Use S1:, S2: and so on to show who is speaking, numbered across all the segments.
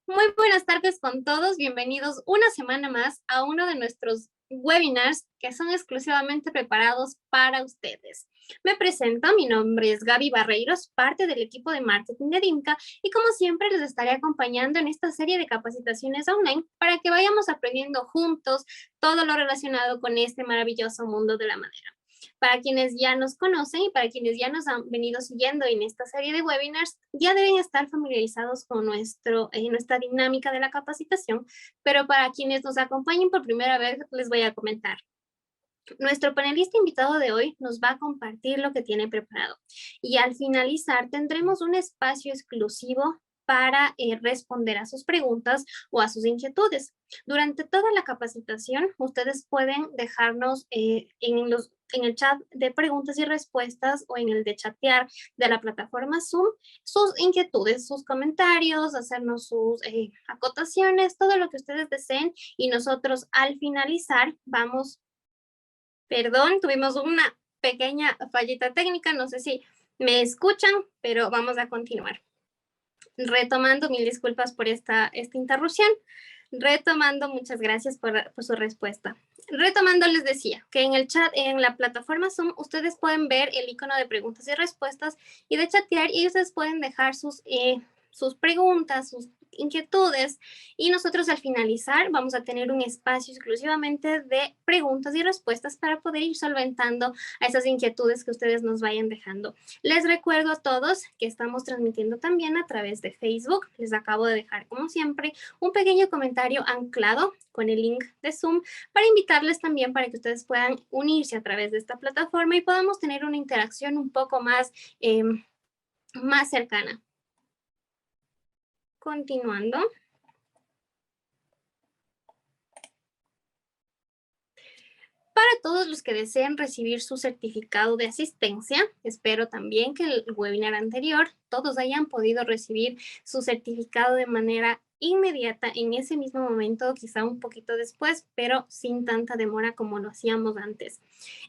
S1: Muy buenas tardes con todos, bienvenidos una semana más a uno de nuestros webinars que son exclusivamente preparados para ustedes. Me presento, mi nombre es Gaby Barreiros, parte del equipo de marketing de DIMCA y como siempre les estaré acompañando en esta serie de capacitaciones online para que vayamos aprendiendo juntos todo lo relacionado con este maravilloso mundo de la madera. Para quienes ya nos conocen y para quienes ya nos han venido siguiendo en esta serie de webinars, ya deben estar familiarizados con nuestra dinámica de la capacitación, pero para quienes nos acompañen por primera vez, les voy a comentar. Nuestro panelista invitado de hoy nos va a compartir lo que tiene preparado y al finalizar tendremos un espacio exclusivo para responder a sus preguntas o a sus inquietudes. Durante toda la capacitación, ustedes pueden dejarnos en el chat de preguntas y respuestas o en el de chatear de la plataforma Zoom sus inquietudes, sus comentarios, hacernos sus acotaciones, todo lo que ustedes deseen y nosotros al finalizar vamos. Perdón, tuvimos una pequeña fallita técnica, no sé si me escuchan, pero vamos a continuar. Retomando, mil disculpas por esta interrupción. Retomando, muchas gracias por su respuesta. Retomando, les decía que en el chat, en la plataforma Zoom, ustedes pueden ver el icono de preguntas y respuestas y de chatear y ustedes pueden dejar sus preguntas, sus inquietudes y nosotros al finalizar vamos a tener un espacio exclusivamente de preguntas y respuestas para poder ir solventando a esas inquietudes que ustedes nos vayan dejando. Les recuerdo a todos que estamos transmitiendo también a través de Facebook. Les acabo de dejar, como siempre, un pequeño comentario anclado con el link de Zoom para invitarles también para que ustedes puedan unirse a través de esta plataforma y podamos tener una interacción un poco más cercana. Continuando. Para todos los que deseen recibir su certificado de asistencia, espero también que el webinar anterior todos hayan podido recibir su certificado de manera inmediata en ese mismo momento, quizá un poquito después, pero sin tanta demora como lo hacíamos antes.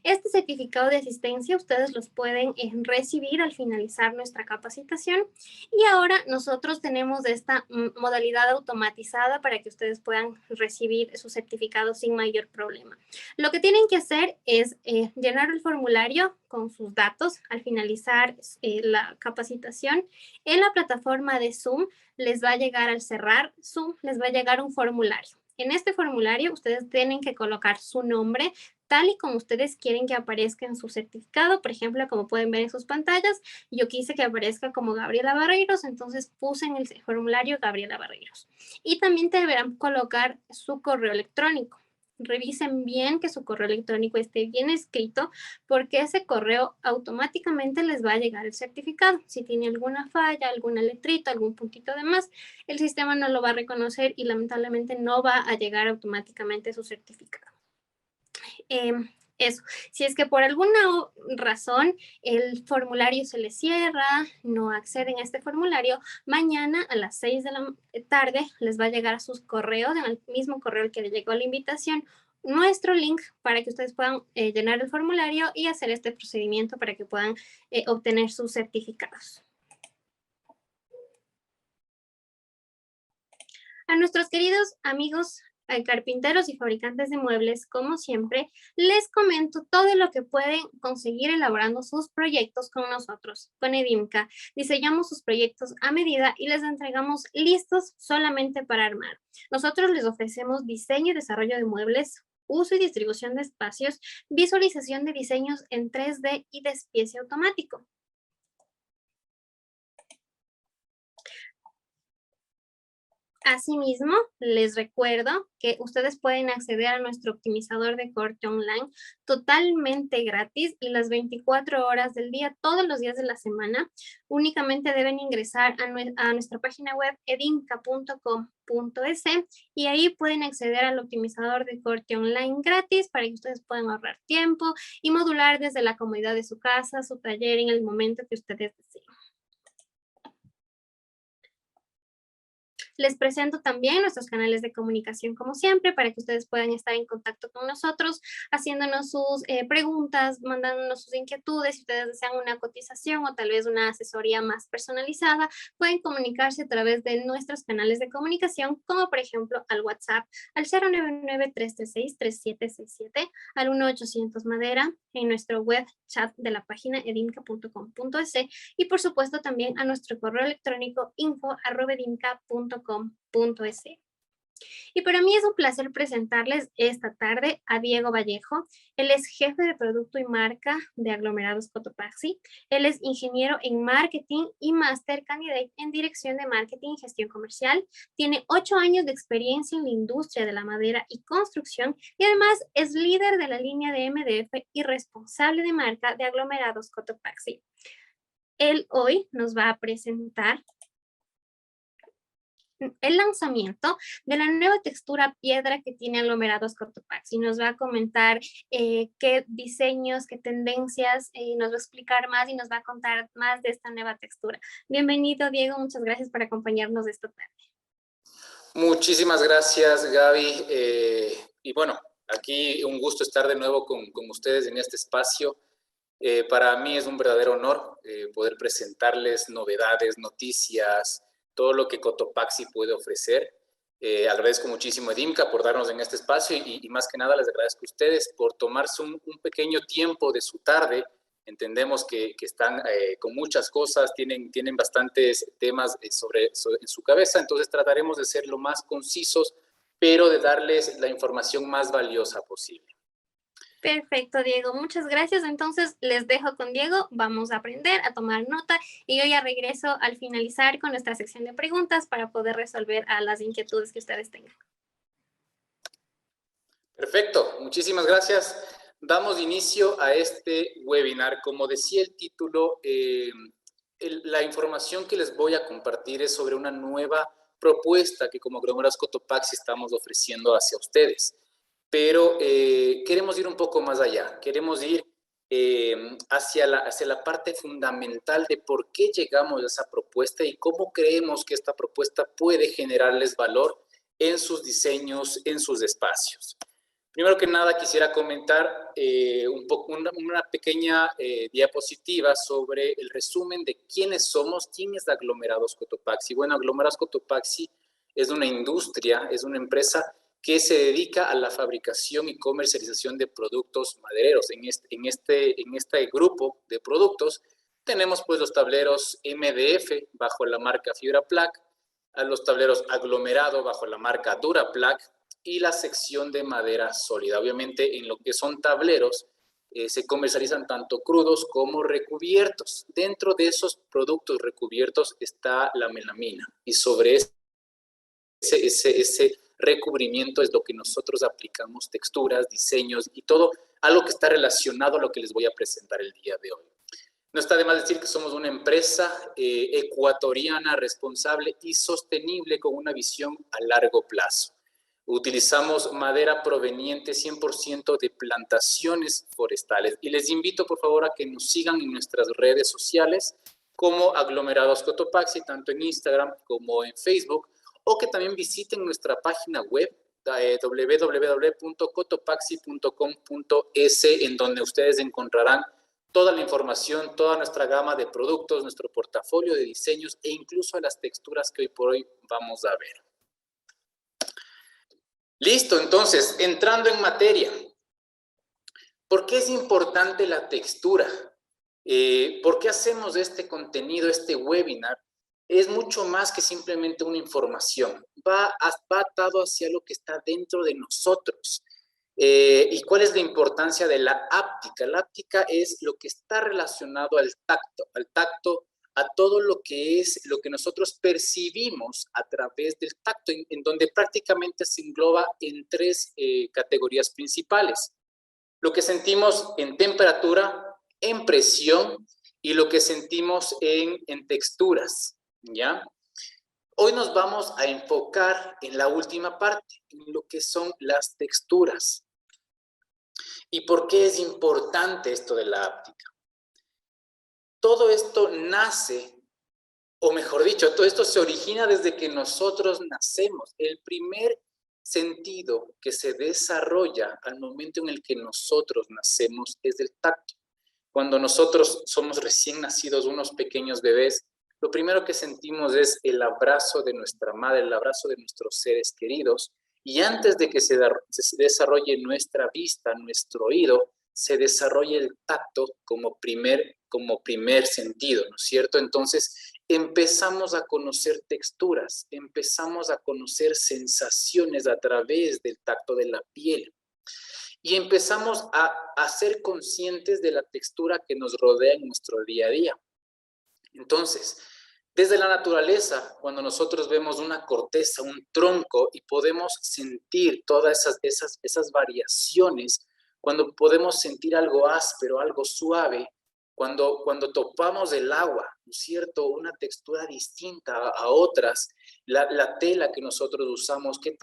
S1: Este certificado de asistencia ustedes los pueden recibir al finalizar nuestra capacitación y ahora nosotros tenemos esta modalidad automatizada para que ustedes puedan recibir su certificado sin mayor problema. Lo que tienen que hacer es llenar el formulario con sus datos al finalizar la capacitación. En la plataforma de Zoom les va a llegar, al cerrar Zoom, les va a llegar un formulario. En este formulario ustedes tienen que colocar su nombre tal y como ustedes quieren que aparezca en su certificado. Por ejemplo, como pueden ver en sus pantallas, yo quise que aparezca como Gabriela Barreiros, entonces puse en el formulario Gabriela Barreiros. Y también deberán colocar su correo electrónico. Revisen bien que su correo electrónico esté bien escrito porque ese correo automáticamente les va a llegar el certificado. Si tiene alguna falla, alguna letrita, algún puntito de más, el sistema no lo va a reconocer y lamentablemente no va a llegar automáticamente su certificado. Eso, si es que por alguna razón el formulario se les cierra, no acceden a este formulario, mañana a las 6 de la tarde les va a llegar a sus correos, en el mismo correo al que le llegó la invitación, nuestro link para que ustedes puedan llenar el formulario y hacer este procedimiento para que puedan obtener sus certificados. A nuestros queridos amigos carpinteros y fabricantes de muebles, como siempre, les comento todo lo que pueden conseguir elaborando sus proyectos con nosotros, con Edimca. Diseñamos sus proyectos a medida y les entregamos listos solamente para armar. Nosotros les ofrecemos diseño y desarrollo de muebles, uso y distribución de espacios, visualización de diseños en 3D y despiece automático. Asimismo, les recuerdo que ustedes pueden acceder a nuestro optimizador de corte online totalmente gratis y las 24 horas del día, todos los días de la semana. Únicamente deben ingresar a nuestra página web edinca.com.es y ahí pueden acceder al optimizador de corte online gratis para que ustedes puedan ahorrar tiempo y modular desde la comodidad de su casa, su taller en el momento que ustedes deseen. Les presento también nuestros canales de comunicación como siempre para que ustedes puedan estar en contacto con nosotros, haciéndonos sus preguntas, mandándonos sus inquietudes. Si ustedes desean una cotización o tal vez una asesoría más personalizada, pueden comunicarse a través de nuestros canales de comunicación, como por ejemplo al WhatsApp al 099-336-3767, al 1-800 Madera, en nuestro web chat de la página edimca.com.es y por supuesto también a nuestro correo electrónico info@edimca.com.es. Y para mí es un placer presentarles esta tarde a Diego Vallejo. Él es jefe de producto y marca de Aglomerados Cotopaxi. Él es ingeniero en marketing y máster candidate en dirección de marketing y gestión comercial. Tiene 8 años de experiencia en la industria de la madera y construcción y además es líder de la línea de MDF y responsable de marca de Aglomerados Cotopaxi. Él hoy nos va a presentar el lanzamiento de la nueva textura piedra que tiene Aglomerados Cotopaxi. Nos va a comentar qué diseños, qué tendencias, nos va a explicar más y nos va a contar más de esta nueva textura. Bienvenido, Diego, muchas gracias por acompañarnos esta tarde.
S2: Muchísimas gracias, Gaby. Y bueno, aquí un gusto estar de nuevo con ustedes en este espacio. Para mí es un verdadero honor poder presentarles novedades, noticias, todo lo que Cotopaxi puede ofrecer. Agradezco muchísimo a Edimca por darnos en este espacio y más que nada les agradezco a ustedes por tomarse un pequeño tiempo de su tarde. Entendemos que están con muchas cosas, tienen bastantes temas en su cabeza, entonces trataremos de ser lo más concisos, pero de darles la información más valiosa posible.
S1: Perfecto, Diego. Muchas gracias. Entonces, les dejo con Diego. Vamos a aprender, a tomar nota y yo ya regreso al finalizar con nuestra sección de preguntas para poder resolver a las inquietudes que ustedes tengan.
S2: Perfecto. Muchísimas gracias. Damos inicio a este webinar. Como decía el título, la información que les voy a compartir es sobre una nueva propuesta que como Aglomerados Cotopaxi estamos ofreciendo hacia ustedes. Pero queremos ir un poco más allá, queremos ir hacia la parte fundamental de por qué llegamos a esa propuesta y cómo creemos que esta propuesta puede generarles valor en sus diseños, en sus espacios. Primero que nada quisiera comentar una pequeña diapositiva sobre el resumen de quiénes somos, quién es Aglomerados Cotopaxi. Bueno, Aglomerados Cotopaxi es una industria, es una empresa que se dedica a la fabricación y comercialización de productos madereros. En este grupo de productos tenemos pues los tableros MDF bajo la marca FibraPlac, a los tableros aglomerado bajo la marca Duraplac y la sección de madera sólida. Obviamente en lo que son tableros se comercializan tanto crudos como recubiertos. Dentro de esos productos recubiertos está la melamina y sobre ese recubrimiento es lo que nosotros aplicamos texturas, diseños y todo, algo que está relacionado a lo que les voy a presentar el día de hoy. No está de más decir que somos una empresa ecuatoriana responsable y sostenible con una visión a largo plazo. Utilizamos madera proveniente 100% de plantaciones forestales y les invito por favor a que nos sigan en nuestras redes sociales como Aglomerados Cotopaxi, tanto en Instagram como en Facebook, o que también visiten nuestra página web www.cotopaxi.com.es, en donde ustedes encontrarán toda la información, toda nuestra gama de productos, nuestro portafolio de diseños e incluso las texturas que hoy por hoy vamos a ver. Listo, entonces, entrando en materia. ¿Por qué es importante la textura? ¿Por qué hacemos este contenido, este webinar? Es mucho más que simplemente una información. Va atado hacia lo que está dentro de nosotros. ¿Y cuál es la importancia de la áptica? La áptica es lo que está relacionado al tacto, a todo lo que es lo que nosotros percibimos a través del tacto, en donde prácticamente se engloba en tres categorías principales. Lo que sentimos en temperatura, en presión y lo que sentimos en texturas, ¿ya? Hoy nos vamos a enfocar en la última parte, en lo que son las texturas. ¿Y por qué es importante esto de la áptica? Todo esto nace o mejor dicho, todo esto se origina desde que nosotros nacemos. El primer sentido que se desarrolla al momento en el que nosotros nacemos es el tacto. Cuando nosotros somos recién nacidos, unos pequeños bebés, lo primero que sentimos es el abrazo de nuestra madre, el abrazo de nuestros seres queridos, y antes de que se desarrolle nuestra vista, nuestro oído, se desarrolla el tacto como primer sentido, ¿no es cierto? Entonces empezamos a conocer texturas, empezamos a conocer sensaciones a través del tacto de la piel y empezamos a ser conscientes de la textura que nos rodea en nuestro día a día. Entonces, desde la naturaleza, cuando nosotros vemos una corteza, un tronco, y podemos sentir todas esas variaciones, cuando podemos sentir algo áspero, algo suave, cuando topamos el agua, ¿no es cierto? Una textura distinta a otras, la tela que nosotros usamos, qué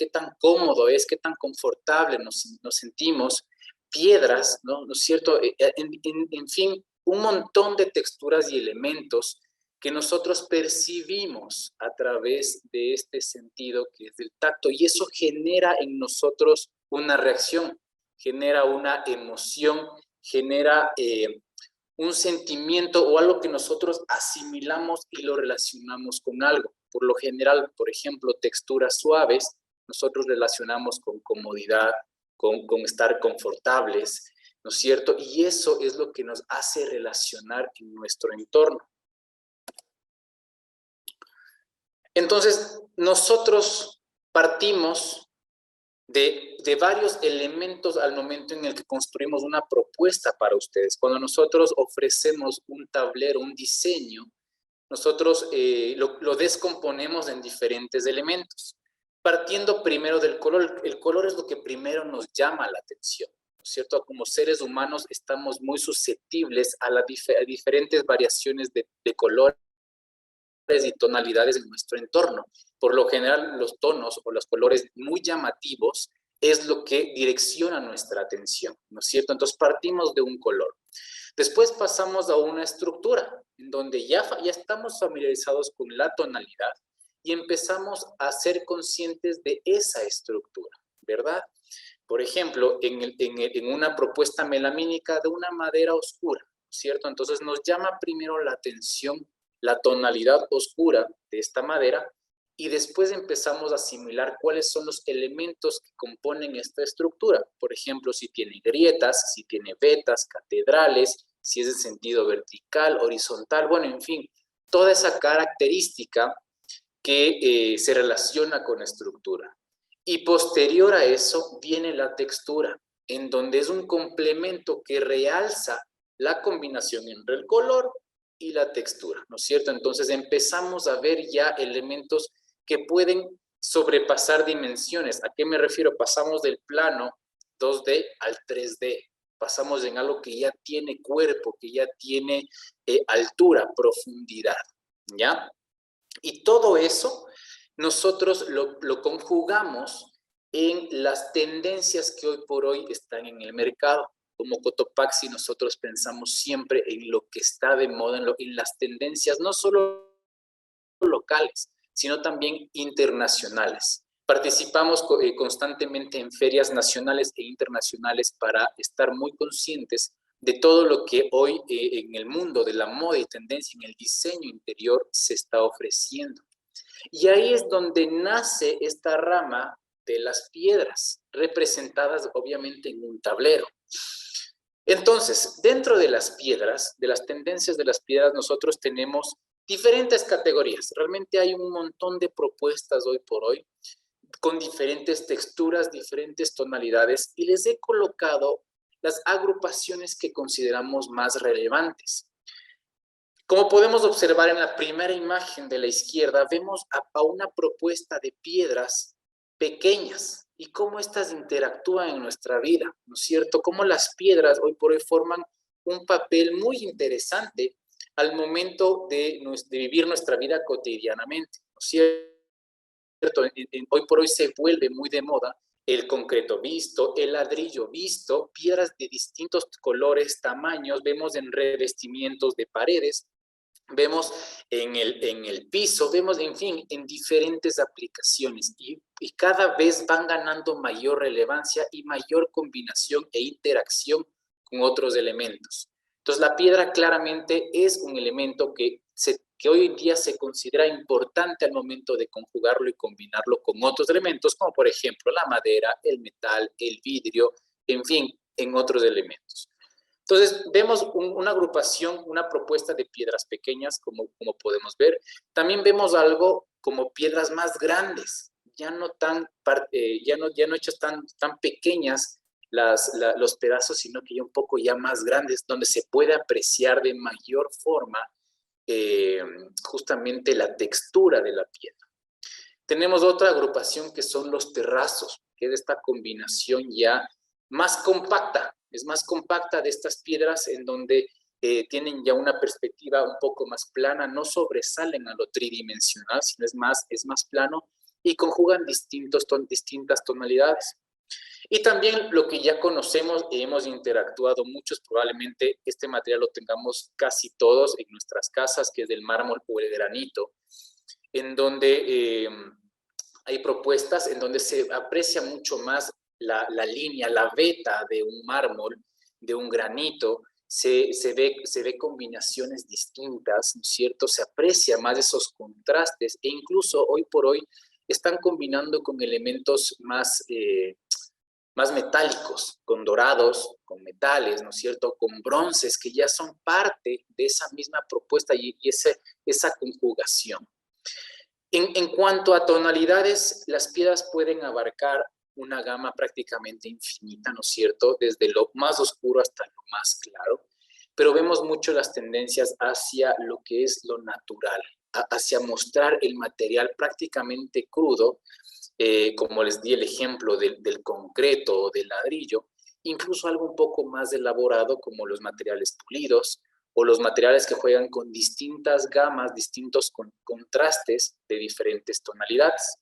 S2: tan cómodo es, qué tan confortable nos sentimos, piedras, ¿no es cierto? En fin, un montón de texturas y elementos que nosotros percibimos a través de este sentido que es el tacto, y eso genera en nosotros una reacción, genera una emoción, genera un sentimiento o algo que nosotros asimilamos y lo relacionamos con algo. Por lo general, por ejemplo, texturas suaves, nosotros relacionamos con comodidad, con estar confortables, ¿no es cierto? Y eso es lo que nos hace relacionar en nuestro entorno. Entonces, nosotros partimos de varios elementos al momento en el que construimos una propuesta para ustedes. Cuando nosotros ofrecemos un tablero, un diseño, nosotros lo descomponemos en diferentes elementos. Partiendo primero del color, el color es lo que primero nos llama la atención, ¿no es cierto? Como seres humanos estamos muy susceptibles a diferentes variaciones de colores y tonalidades en nuestro entorno. Por lo general, los tonos o los colores muy llamativos es lo que direcciona nuestra atención, ¿no es cierto? Entonces partimos de un color. Después pasamos a una estructura, en donde ya estamos familiarizados con la tonalidad y empezamos a ser conscientes de esa estructura, ¿verdad? Por ejemplo, en una propuesta melamínica de una madera oscura, ¿cierto? Entonces nos llama primero la atención la tonalidad oscura de esta madera y después empezamos a asimilar cuáles son los elementos que componen esta estructura. Por ejemplo, si tiene grietas, si tiene vetas, catedrales, si es en sentido vertical, horizontal, bueno, en fin, toda esa característica que se relaciona con la estructura. Y posterior a eso viene la textura, en donde es un complemento que realza la combinación entre el color y la textura, ¿no es cierto? Entonces empezamos a ver ya elementos que pueden sobrepasar dimensiones. ¿A qué me refiero? Pasamos del plano 2D al 3D. Pasamos en algo que ya tiene cuerpo, que ya tiene altura, profundidad, ¿ya? Y todo eso nosotros lo conjugamos en las tendencias que hoy por hoy están en el mercado. Como Cotopaxi nosotros pensamos siempre en lo que está de moda, en las tendencias no solo locales, sino también internacionales. Participamos constantemente en ferias nacionales e internacionales para estar muy conscientes de todo lo que hoy en el mundo de la moda y tendencia en el diseño interior se está ofreciendo. Y ahí es donde nace esta rama de las piedras, representadas obviamente en un tablero. Entonces, dentro de las piedras, de las tendencias de las piedras, nosotros tenemos diferentes categorías. Realmente hay un montón de propuestas hoy por hoy con diferentes texturas, diferentes tonalidades, y les he colocado las agrupaciones que consideramos más relevantes. Como podemos observar en la primera imagen de la izquierda, vemos a una propuesta de piedras pequeñas y cómo estas interactúan en nuestra vida, ¿no es cierto? Cómo las piedras hoy por hoy forman un papel muy interesante al momento de vivir nuestra vida cotidianamente, ¿no es cierto? Hoy por hoy se vuelve muy de moda el concreto visto, el ladrillo visto, piedras de distintos colores, tamaños, vemos en revestimientos de paredes, vemos en el piso, vemos, en fin, en diferentes aplicaciones y cada vez van ganando mayor relevancia y mayor combinación e interacción con otros elementos. Entonces, la piedra claramente es un elemento que hoy en día se considera importante al momento de conjugarlo y combinarlo con otros elementos, como por ejemplo la madera, el metal, el vidrio, en fin, en otros elementos. Entonces, vemos una agrupación, una propuesta de piedras pequeñas, como podemos ver. También vemos algo como piedras más grandes, ya no hechas tan pequeñas los pedazos, sino que ya un poco ya más grandes, donde se puede apreciar de mayor forma justamente la textura de la piedra. Tenemos otra agrupación que son los terrazos, que es esta combinación ya más compacta, es más compacta de estas piedras en donde tienen ya una perspectiva un poco más plana, no sobresalen a lo tridimensional, sino es más plano y conjugan distintas tonalidades. Y también lo que ya conocemos y hemos interactuado muchos, probablemente este material lo tengamos casi todos en nuestras casas, que es el mármol o el granito, en donde hay propuestas en donde se aprecia mucho más la línea, la veta de un mármol, de un granito, se ve combinaciones distintas, ¿no es cierto? Se aprecia más esos contrastes e incluso hoy por hoy están combinando con elementos más metálicos, con dorados, con metales, ¿no es cierto?, con bronces, que ya son parte de esa misma propuesta y esa conjugación. En cuanto a tonalidades, las piedras pueden abarcar una gama prácticamente infinita, ¿no es cierto?, desde lo más oscuro hasta lo más claro, pero vemos mucho las tendencias hacia lo que es lo natural, hacia mostrar el material prácticamente crudo, como les di el ejemplo del concreto o del ladrillo, incluso algo un poco más elaborado como los materiales pulidos o los materiales que juegan con distintas gamas, distintos contrastes de diferentes tonalidades.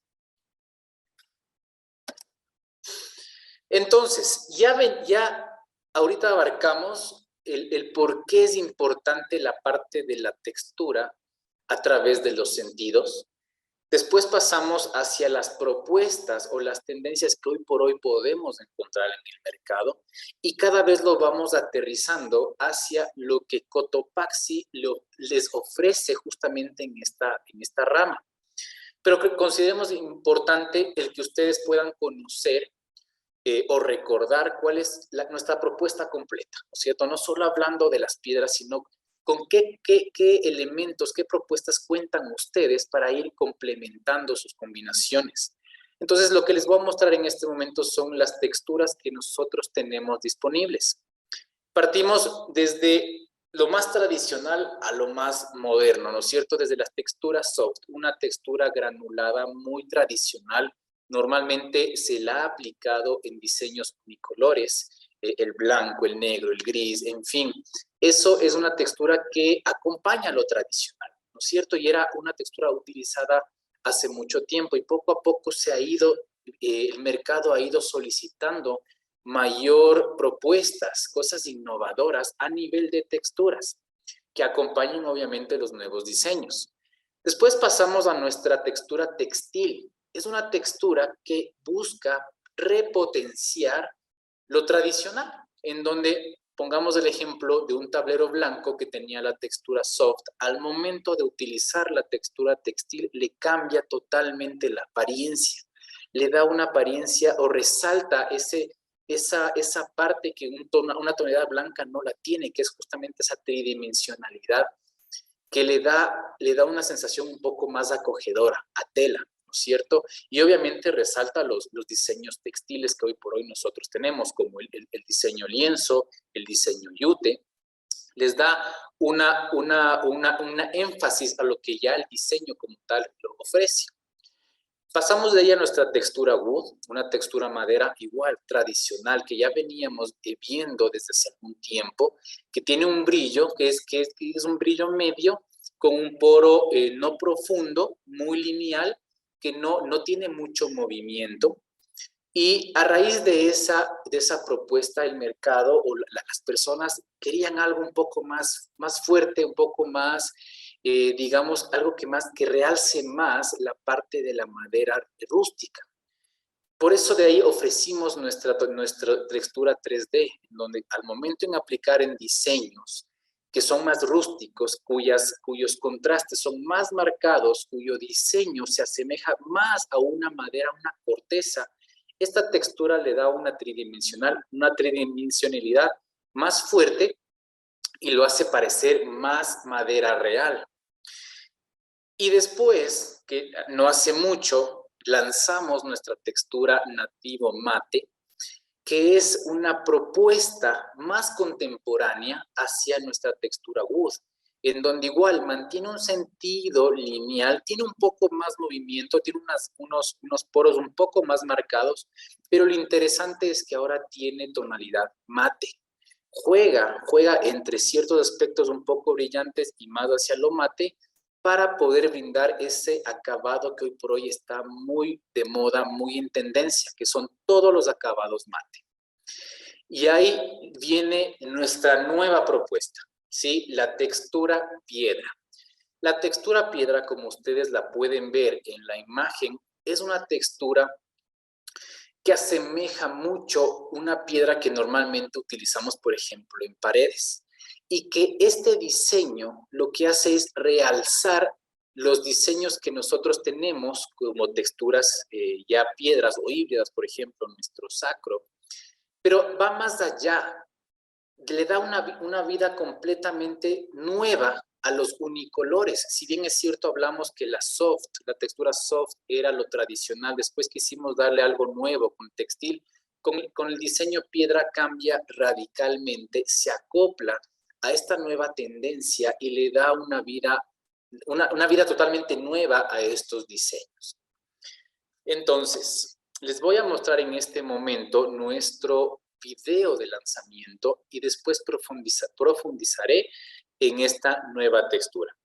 S2: Entonces, ya ahorita abarcamos el por qué es importante la parte de la textura a través de los sentidos. Después pasamos hacia las propuestas o las tendencias que hoy por hoy podemos encontrar en el mercado y cada vez lo vamos aterrizando hacia lo que Cotopaxi les ofrece justamente en esta rama. Pero que consideremos importante el que ustedes puedan conocer o recordar cuál es nuestra propuesta completa, ¿no es cierto? No solo hablando de las piedras, sino con qué elementos, qué propuestas cuentan ustedes para ir complementando sus combinaciones. Entonces, lo que les voy a mostrar en este momento son las texturas que nosotros tenemos disponibles. Partimos desde lo más tradicional a lo más moderno, ¿no es cierto? Desde las texturas soft, una textura granulada muy tradicional. Normalmente se la ha aplicado en diseños unicolores, el blanco, el negro, el gris, en fin. Eso es una textura que acompaña lo tradicional, ¿no es cierto? Y era una textura utilizada hace mucho tiempo y poco a poco el mercado ha ido solicitando mayor propuestas, cosas innovadoras a nivel de texturas que acompañen obviamente los nuevos diseños. Después pasamos a nuestra textura textil. Es una textura que busca repotenciar lo tradicional, en donde pongamos el ejemplo de un tablero blanco que tenía la textura soft. Al momento de utilizar la textura textil, le cambia totalmente la apariencia. Le da una apariencia o resalta esa parte que una tonalidad blanca no la tiene, que es justamente esa tridimensionalidad que le da una sensación un poco más acogedora a tela, ¿no es cierto? Y obviamente resalta los diseños textiles que hoy por hoy nosotros tenemos, como el diseño lienzo, el diseño yute. Les da una énfasis a lo que ya el diseño como tal lo ofrece. Pasamos de ahí a nuestra textura wood, una textura madera igual, tradicional, que ya veníamos viendo desde hace algún tiempo, que tiene un brillo, que es un brillo medio, con un poro no profundo, muy lineal, que no tiene mucho movimiento. Y a raíz de esa propuesta, el mercado o las personas querían algo un poco más fuerte, un poco más digamos, algo que realce más la parte de la madera rústica. Por eso de ahí ofrecimos nuestra textura 3D, donde al momento en aplicar en diseños que son más rústicos, cuyos contrastes son más marcados, cuyo diseño se asemeja más a una madera, una corteza, esta textura le da una tridimensionalidad más fuerte y lo hace parecer más madera real. Y después, que no hace mucho, lanzamos nuestra textura nativo mate, que es una propuesta más contemporánea hacia nuestra textura wood, en donde igual mantiene un sentido lineal, tiene un poco más movimiento, tiene unos poros un poco más marcados, pero lo interesante es que ahora tiene tonalidad mate. Juega entre ciertos aspectos un poco brillantes y más hacia lo mate, para poder brindar ese acabado que hoy por hoy está muy de moda, muy en tendencia, que son todos los acabados mate. Y ahí viene nuestra nueva propuesta, ¿sí? La textura piedra. La textura piedra, como ustedes la pueden ver en la imagen, es una textura que asemeja mucho una piedra que normalmente utilizamos, por ejemplo, en paredes. Y que este diseño lo que hace es realzar los diseños que nosotros tenemos como texturas ya piedras o híbridas, por ejemplo, nuestro sacro, pero va más allá, le da una vida completamente nueva a los unicolores. Si bien es cierto, hablamos que la textura soft era lo tradicional, después quisimos darle algo nuevo con textil, con el diseño piedra cambia radicalmente, se acopla a esta nueva tendencia y le da una vida totalmente nueva a estos diseños. Entonces, les voy a mostrar en este momento nuestro video de lanzamiento y después profundizaré en esta nueva textura.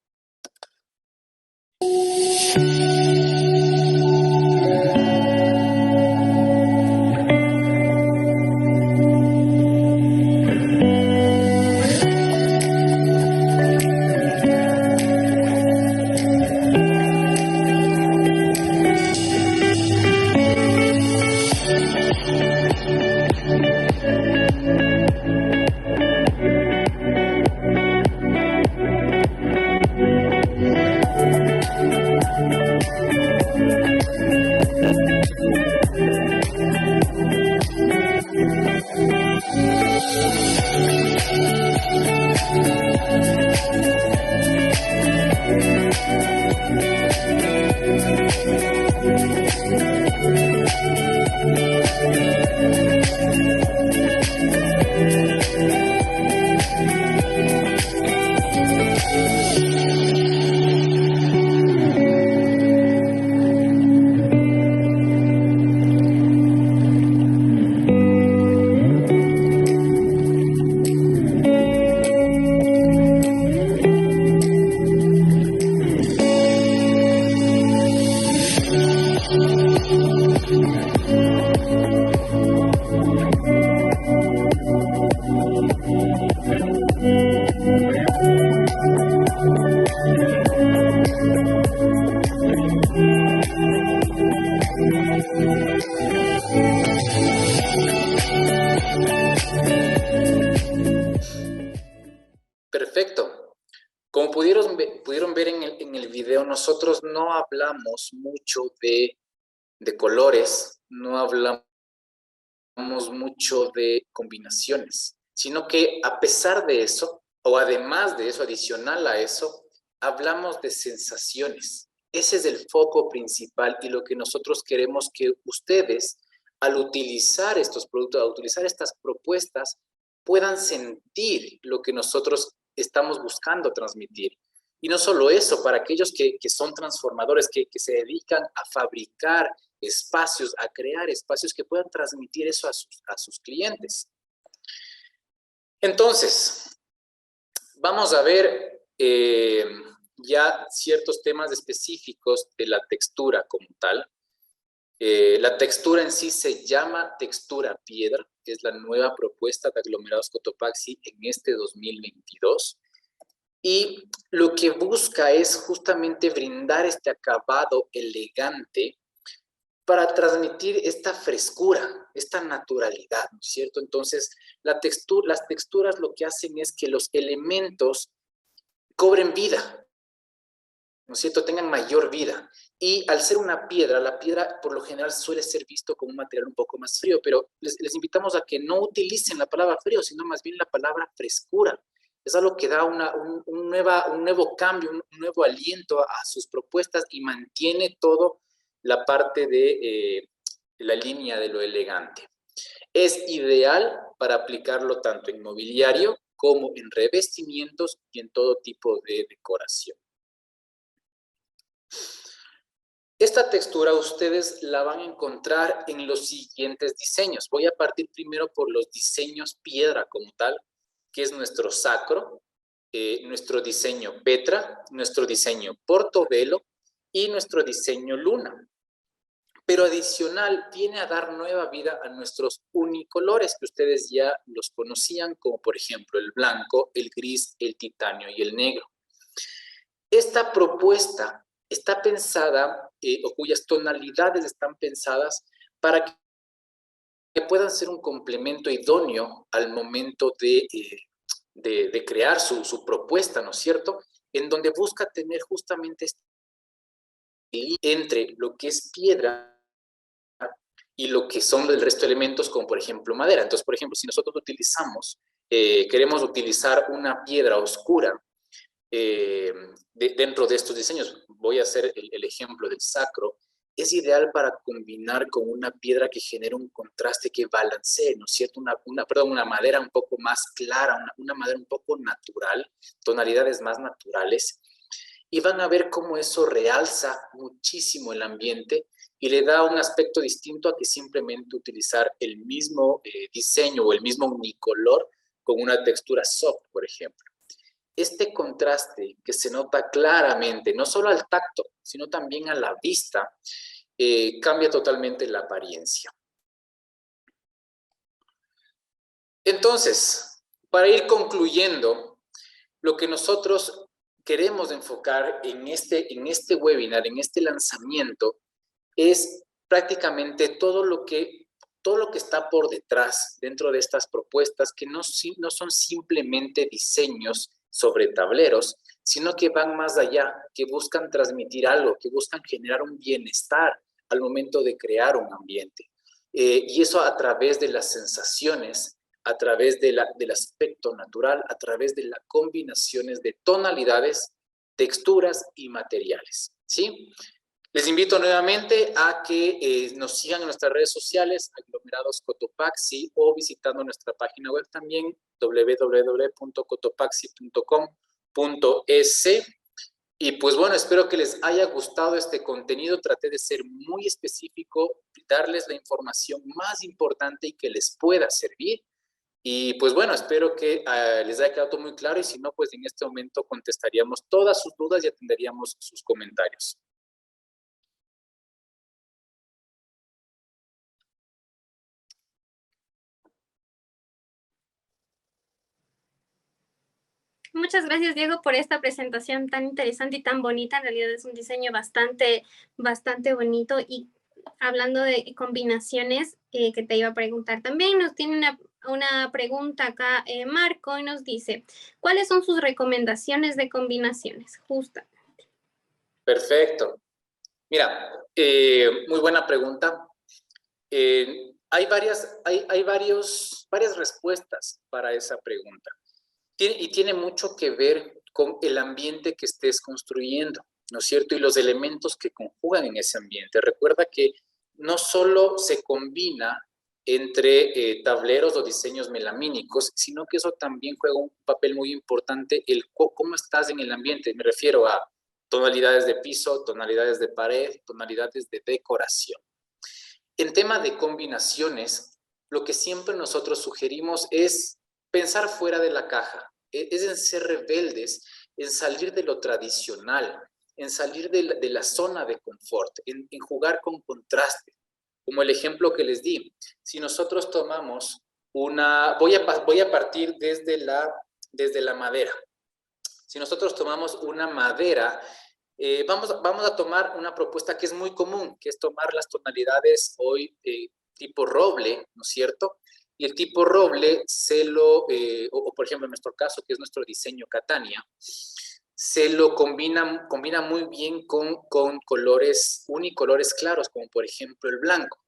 S2: Perfecto. Como pudieron ver en el video, nosotros no hablamos mucho de colores, no hablamos mucho de combinaciones, sino que a pesar de eso, o además de eso, adicional a eso, hablamos de sensaciones. Ese es el foco principal y lo que nosotros queremos que ustedes, al utilizar estos productos, al utilizar estas propuestas, puedan sentir lo que nosotros estamos buscando transmitir. Y no solo eso, para aquellos que son transformadores, que se dedican a fabricar espacios, a crear espacios que puedan transmitir eso a sus clientes. Entonces, vamos a ver ya ciertos temas específicos de la textura como tal. La textura en sí se llama textura piedra, es la nueva propuesta de aglomerados Cotopaxi en este 2022. y lo que busca es justamente brindar este acabado elegante para transmitir esta frescura, esta naturalidad, ¿no es cierto? Entonces, las texturas lo que hacen es que los elementos cobren vida, ¿no es cierto? Tengan mayor vida. Y al ser una piedra, la piedra por lo general suele ser visto como un material un poco más frío, pero les invitamos a que no utilicen la palabra frío, sino más bien la palabra frescura. Es algo que da un nuevo cambio, un nuevo aliento a sus propuestas y mantiene todo la parte de la línea de lo elegante. Es ideal para aplicarlo tanto en mobiliario como en revestimientos y en todo tipo de decoración. Esta textura ustedes la van a encontrar en los siguientes diseños. Voy a partir primero por los diseños piedra como tal, que es nuestro sacro, nuestro diseño Petra, nuestro diseño Portobelo y nuestro diseño Luna. Pero adicional viene a dar nueva vida a nuestros unicolores que ustedes ya los conocían, como por ejemplo el blanco, el gris, el titanio y el negro. Esta propuesta está pensada, o cuyas tonalidades están pensadas para que puedan ser un complemento idóneo al momento de crear su propuesta, ¿no es cierto? En donde busca tener justamente este entre lo que es piedra y lo que son el resto de elementos, como por ejemplo madera. Entonces, por ejemplo, si nosotros queremos utilizar una piedra oscura dentro de estos diseños, voy a hacer el ejemplo del sacro, es ideal para combinar con una piedra que genere un contraste que balancee, ¿no es cierto? Una madera un poco más clara, una madera un poco natural, tonalidades más naturales, y van a ver cómo eso realza muchísimo el ambiente y le da un aspecto distinto a que simplemente utilizar el mismo diseño o el mismo unicolor con una textura soft, por ejemplo. Este contraste que se nota claramente, no solo al tacto, sino también a la vista, cambia totalmente la apariencia. Entonces, para ir concluyendo, lo que nosotros queremos enfocar en este webinar, en este lanzamiento, es prácticamente todo lo que está por detrás dentro de estas propuestas que no son simplemente diseños sobre tableros, sino que van más allá, que buscan transmitir algo, que buscan generar un bienestar al momento de crear un ambiente. Y eso a través de las sensaciones, a través del aspecto natural, a través de las combinaciones de tonalidades, texturas y materiales, ¿sí? Les invito nuevamente a que nos sigan en nuestras redes sociales, Aglomerados Cotopaxi, o visitando nuestra página web también, www.cotopaxi.com.es. Y pues bueno, espero que les haya gustado este contenido. Traté de ser muy específico, darles la información más importante y que les pueda servir. Y pues bueno, espero que les haya quedado todo muy claro y si no, pues en este momento contestaríamos todas sus dudas y atenderíamos sus comentarios.
S1: Muchas gracias, Diego, por esta presentación tan interesante y tan bonita. En realidad es un diseño bastante bonito. Y hablando de combinaciones, que te iba a preguntar también, nos tiene una pregunta acá, Marco, y nos dice, ¿cuáles son sus recomendaciones de combinaciones? Justamente.
S2: Perfecto. Mira, muy buena pregunta. Hay varias respuestas para esa pregunta. Y tiene mucho que ver con el ambiente que estés construyendo, ¿no es cierto? Y los elementos que conjugan en ese ambiente. Recuerda que no solo se combina entre tableros o diseños melamínicos, sino que eso también juega un papel muy importante, cómo estás en el ambiente. Me refiero a tonalidades de piso, tonalidades de pared, tonalidades de decoración. En tema de combinaciones, lo que siempre nosotros sugerimos es pensar fuera de la caja, es en ser rebeldes, en salir de lo tradicional, en salir de la zona de confort, en jugar con contraste. Como el ejemplo que les di, si nosotros tomamos voy a partir desde la madera. Si nosotros tomamos una madera, vamos a tomar una propuesta que es muy común, que es tomar las tonalidades hoy tipo roble, ¿no es cierto? Y el tipo roble o por ejemplo en nuestro caso, que es nuestro diseño Catania, se lo combina muy bien con colores unicolores claros, como por ejemplo el blanco.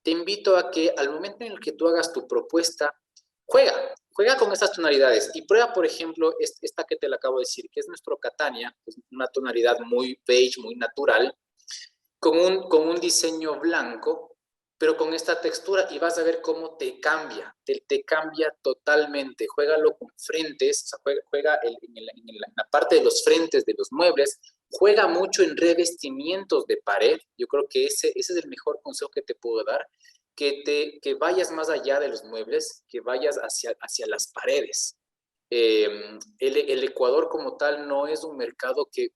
S2: Te invito a que al momento en el que tú hagas tu propuesta, juega con estas tonalidades y prueba, por ejemplo, esta que te la acabo de decir, que es nuestro Catania, es una tonalidad muy beige, muy natural, con un diseño blanco, pero con esta textura y vas a ver cómo te cambia totalmente. Juégalo con frentes, o sea, juega en la parte de los frentes de los muebles, juega mucho en revestimientos de pared. Yo creo que ese es el mejor consejo que te puedo dar, que vayas más allá de los muebles, que vayas hacia las paredes. El Ecuador como tal no es un mercado que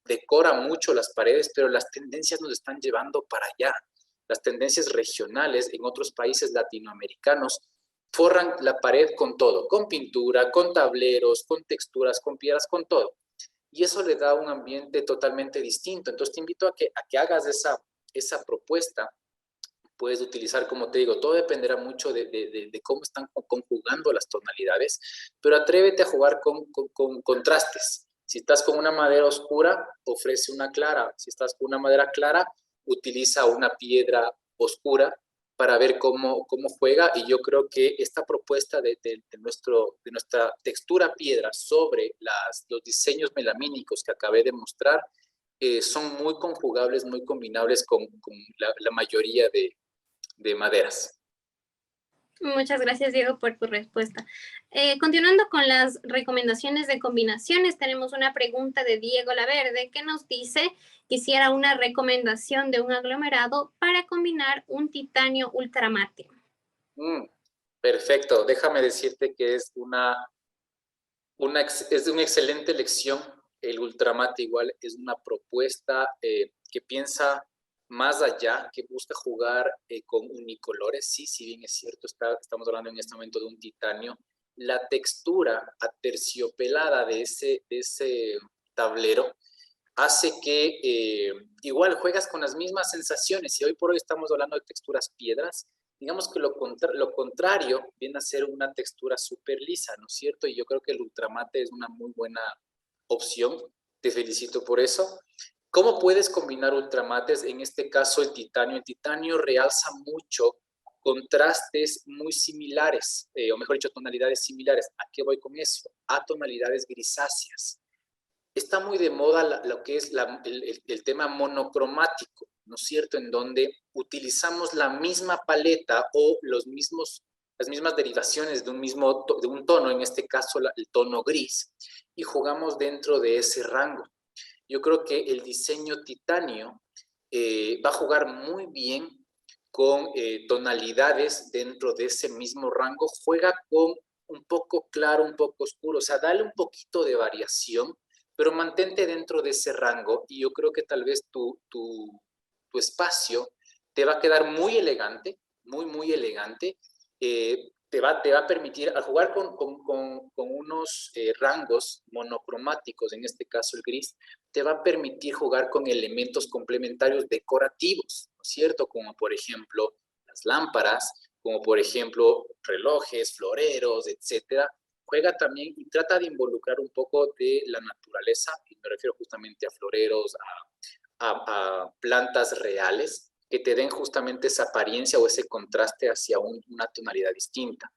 S2: decora mucho las paredes, pero las tendencias nos están llevando para allá. Las tendencias regionales en otros países latinoamericanos forran la pared con todo, con pintura, con tableros, con texturas, con piedras, con todo. Y eso le da un ambiente totalmente distinto. Entonces te invito a que hagas esa propuesta. Puedes utilizar, como te digo, todo dependerá mucho de cómo están conjugando las tonalidades, pero atrévete a jugar con contrastes. Si estás con una madera oscura, ofrece una clara. Si estás con una madera clara, utiliza una piedra oscura para ver cómo juega. Y yo creo que esta propuesta de nuestra textura piedra sobre los diseños melamínicos que acabé de mostrar son muy conjugables, muy combinables con la mayoría de maderas.
S1: Muchas gracias, Diego, por tu respuesta. Continuando con las recomendaciones de combinaciones, tenemos una pregunta de Diego Laverde que nos dice: quisiera una recomendación de un aglomerado para combinar un titanio ultramate.
S2: Perfecto. Déjame decirte que es es una excelente elección. El ultramate igual es una propuesta que piensa más allá, que busca jugar con unicolores. Sí, si bien es cierto, estamos hablando en este momento de un titanio, la textura aterciopelada de ese tablero hace que igual juegas con las mismas sensaciones. Y hoy por hoy estamos hablando de texturas piedras, digamos que lo contrario viene a ser una textura súper lisa, ¿no es cierto? Y yo creo que el ultramate es una muy buena opción. Te felicito por eso. ¿Cómo puedes combinar ultramates? En este caso, el titanio. El titanio realza mucho contrastes muy similares, o mejor dicho, tonalidades similares. ¿A qué voy con eso? A tonalidades grisáceas. Está muy de moda lo que es el tema monocromático, ¿no es cierto? En donde utilizamos la misma paleta o las mismas derivaciones de un tono, en este caso el tono gris, y jugamos dentro de ese rango. Yo creo que el diseño titanio va a jugar muy bien con tonalidades dentro de ese mismo rango. Juega con un poco claro, un poco oscuro, o sea, dale un poquito de variación, pero mantente dentro de ese rango y yo creo que tal vez tu espacio te va a quedar muy elegante, muy elegante. Te va a permitir, al jugar con unos rangos monocromáticos, en este caso el gris, te va a permitir jugar con elementos complementarios decorativos, ¿no es cierto? Como por ejemplo las lámparas, como por ejemplo relojes, floreros, etcétera. Juega también y trata de involucrar un poco de la naturaleza, y me refiero justamente a floreros, a plantas reales, que te den justamente esa apariencia o ese contraste hacia una tonalidad distinta.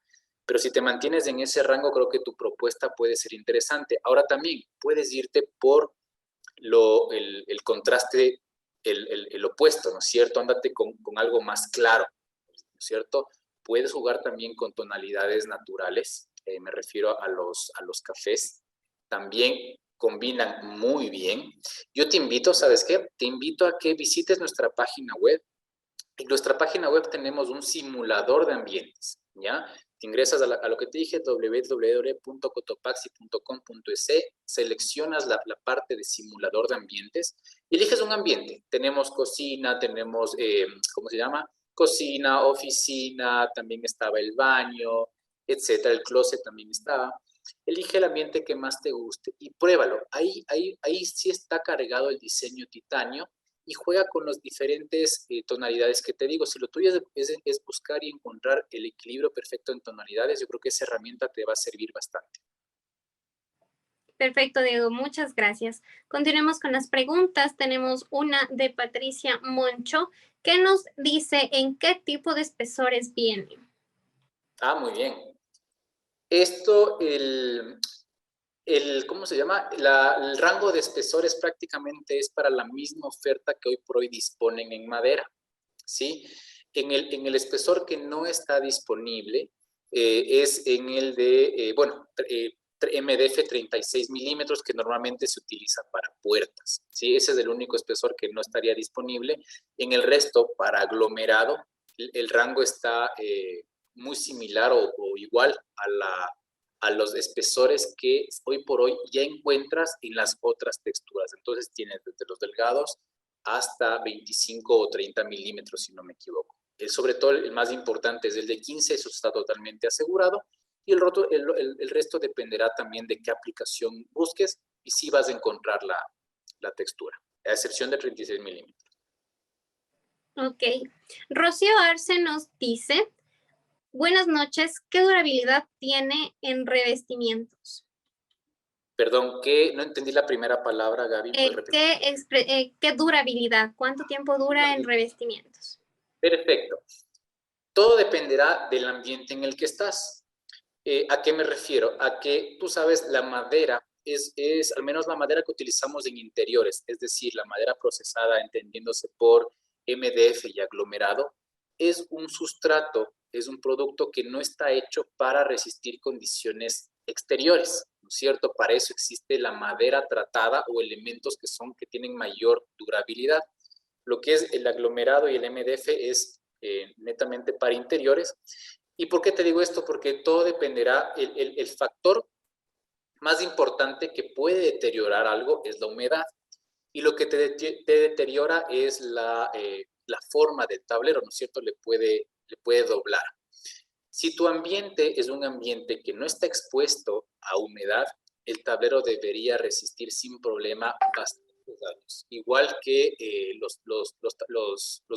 S2: Pero si te mantienes en ese rango, creo que tu propuesta puede ser interesante. Ahora también puedes irte por el contraste, el opuesto, ¿no es cierto? Ándate con algo más claro, ¿no es cierto? Puedes jugar también con tonalidades naturales, me refiero a los cafés, también combinan muy bien. Yo te invito, ¿sabes qué? Te invito a que visites nuestra página web. En nuestra página web tenemos un simulador de ambientes, ¿ya? Te ingresas a lo que te dije, www.cotopaxi.com.es, seleccionas la parte de simulador de ambientes y eliges un ambiente. Tenemos cocina, tenemos, ¿cómo se llama? Cocina, oficina, también estaba el baño, etcétera. El closet también estaba. Elige el ambiente que más te guste y pruébalo. Ahí sí está cargado el diseño titanio y juega con las diferentes tonalidades que te digo. Si lo tuyo es buscar y encontrar el equilibrio perfecto en tonalidades, yo creo que esa herramienta te va a servir bastante.
S1: Perfecto, Diego, muchas gracias. Continuemos con las preguntas. Tenemos una de Patricia Moncho, que nos dice en qué tipo de espesores viene.
S2: Ah, muy bien. Esto, ¿cómo se llama? El rango de espesores prácticamente es para la misma oferta que hoy por hoy disponen en madera, ¿sí? En el espesor que no está disponible es en el de, MDF 36 milímetros, que normalmente se utiliza para puertas, ¿sí? Ese es el único espesor que no estaría disponible. En el resto, para aglomerado, el rango está muy similar o igual a los espesores que hoy por hoy ya encuentras en las otras texturas. Entonces tienes desde los delgados hasta 25 o 30 milímetros, si no me equivoco. Sobre todo el más importante es el de 15, eso está totalmente asegurado. Y el resto dependerá también de qué aplicación busques y si vas a encontrar la textura, a excepción de 36 milímetros.
S1: Ok. Rocío Arce nos dice, buenas noches, ¿qué durabilidad tiene en revestimientos?
S2: Perdón, no entendí la primera palabra, Gaby. ¿Puedes repetir?
S1: ¿Qué durabilidad? ¿Cuánto tiempo dura en revestimientos?
S2: Perfecto. Todo dependerá del ambiente en el que estás. ¿A qué me refiero? A que tú sabes, la madera es al menos la madera que utilizamos en interiores, es decir, la madera procesada, entendiéndose por MDF y aglomerado, es un sustrato, es un producto que no está hecho para resistir condiciones exteriores, ¿no es cierto? Para eso existe la madera tratada o elementos que tienen mayor durabilidad. Lo que es el aglomerado y el MDF es netamente para interiores. ¿Y por qué te digo esto? Porque todo dependerá, el factor más importante que puede deteriorar algo es la humedad. Y lo que te deteriora es la forma del tablero, ¿no es cierto? Le puede doblar. Si tu ambiente es un ambiente que no está expuesto a humedad, el tablero debería resistir sin problema bastantes daños, igual que los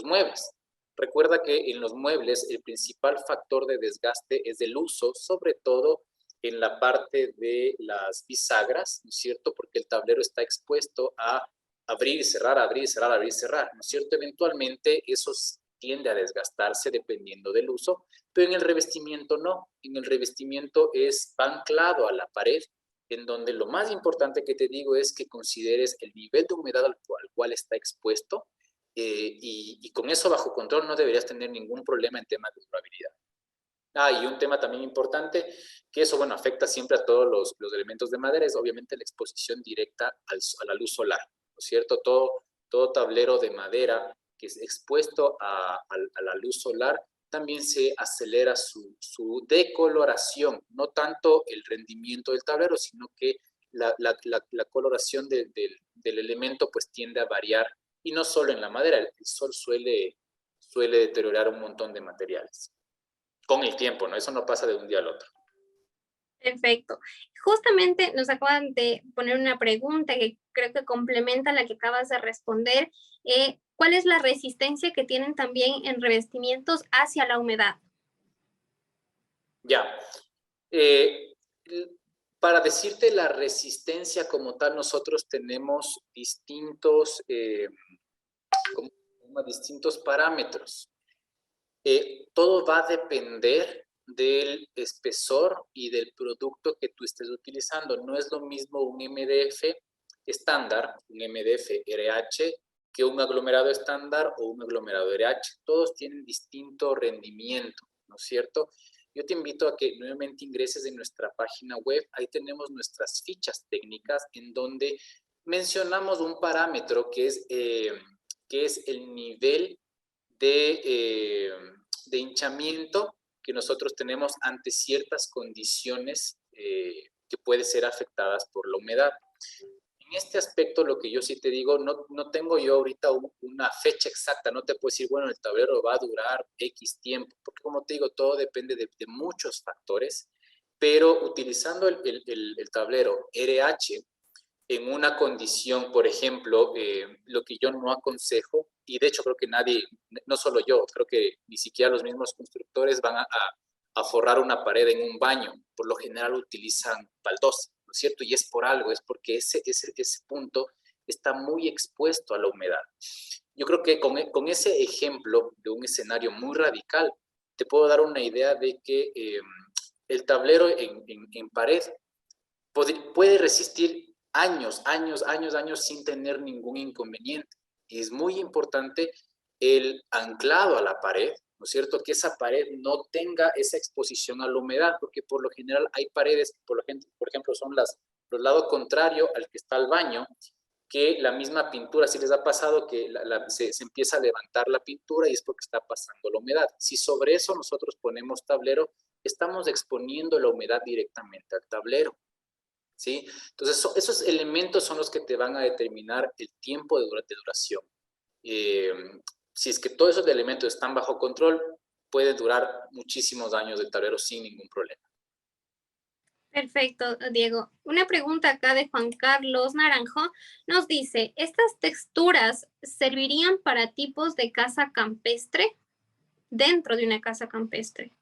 S2: muebles. Recuerda que en los muebles el principal factor de desgaste es el uso, sobre todo en la parte de las bisagras, ¿no es cierto? Porque el tablero está expuesto a abrir y cerrar, abrir y cerrar, abrir y cerrar, ¿no es cierto? Eventualmente eso tiende a desgastarse dependiendo del uso, pero en el revestimiento no. En el revestimiento es anclado a la pared, en donde lo más importante que te digo es que consideres el nivel de humedad al cual está expuesto y con eso bajo control no deberías tener ningún problema en temas de durabilidad. Y un tema también importante, que eso, bueno, afecta siempre a todos los elementos de madera, es obviamente la exposición directa a la luz solar, ¿no es cierto? Todo tablero de madera que es expuesto a la luz solar, también se acelera su decoloración, no tanto el rendimiento del tablero, sino que la coloración del elemento pues tiende a variar, y no solo en la madera, el sol suele deteriorar un montón de materiales con el tiempo, ¿no? Eso no pasa de un día al otro.
S1: Perfecto. Justamente nos acaban de poner una pregunta que creo que complementa la que acabas de responder. ¿Cuál es la resistencia que tienen también en revestimientos hacia la humedad?
S2: Ya. Para decirte la resistencia como tal, nosotros tenemos distintos parámetros. Todo va a depender del espesor y del producto que tú estés utilizando. No es lo mismo un MDF estándar, un MDF RH, que un aglomerado estándar o un aglomerado RH. Todos tienen distinto rendimiento, ¿no es cierto? Yo te invito a que nuevamente ingreses en nuestra página web. Ahí tenemos nuestras fichas técnicas en donde mencionamos un parámetro que es el nivel de hinchamiento que nosotros tenemos ante ciertas condiciones que pueden ser afectadas por la humedad. En este aspecto, lo que yo sí te digo, no tengo yo ahorita una fecha exacta, no te puedo decir, bueno, el tablero va a durar X tiempo, porque como te digo, todo depende de muchos factores, pero utilizando el tablero RH en una condición, por ejemplo, lo que yo no aconsejo, y de hecho creo que nadie, no solo yo, creo que ni siquiera los mismos constructores van a forrar una pared en un baño. Por lo general utilizan baldosa, ¿no es cierto? Y es por algo, es porque ese punto está muy expuesto a la humedad. Yo creo que con ese ejemplo de un escenario muy radical, te puedo dar una idea de que el tablero en pared puede resistir años sin tener ningún inconveniente. Y es muy importante el anclado a la pared, ¿no es cierto? Que esa pared no tenga esa exposición a la humedad, porque por lo general hay paredes, por ejemplo, son los lados contrarios al que está el baño, que la misma pintura, si les ha pasado que se empieza a levantar la pintura y es porque está pasando la humedad. Si sobre eso nosotros ponemos tablero, estamos exponiendo la humedad directamente al tablero, ¿sí? Entonces, esos elementos son los que te van a determinar el tiempo de duración. Si es que todos esos elementos están bajo control, puede durar muchísimos años el tablero sin ningún problema.
S1: Perfecto, Diego. Una pregunta acá de Juan Carlos Naranjo nos dice, ¿estas texturas servirían para tipos de casa campestre dentro de una casa campestre?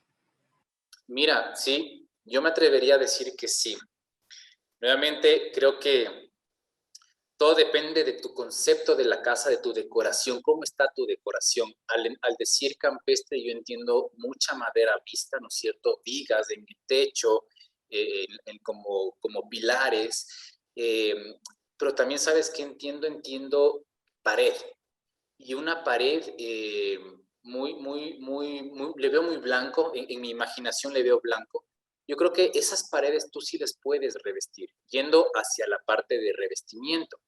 S2: Mira, sí, yo me atrevería a decir que sí. Nuevamente, creo que todo depende de tu concepto de la casa, de tu decoración, cómo está tu decoración. Al decir campestre, yo entiendo mucha madera vista, ¿no es cierto? Vigas en el techo, como pilares, pero también, ¿sabes qué entiendo? Entiendo pared. Y una pared le veo muy blanco, en mi imaginación le veo blanco. Yo creo que esas paredes tú sí les puedes revestir, yendo hacia la parte de revestimiento.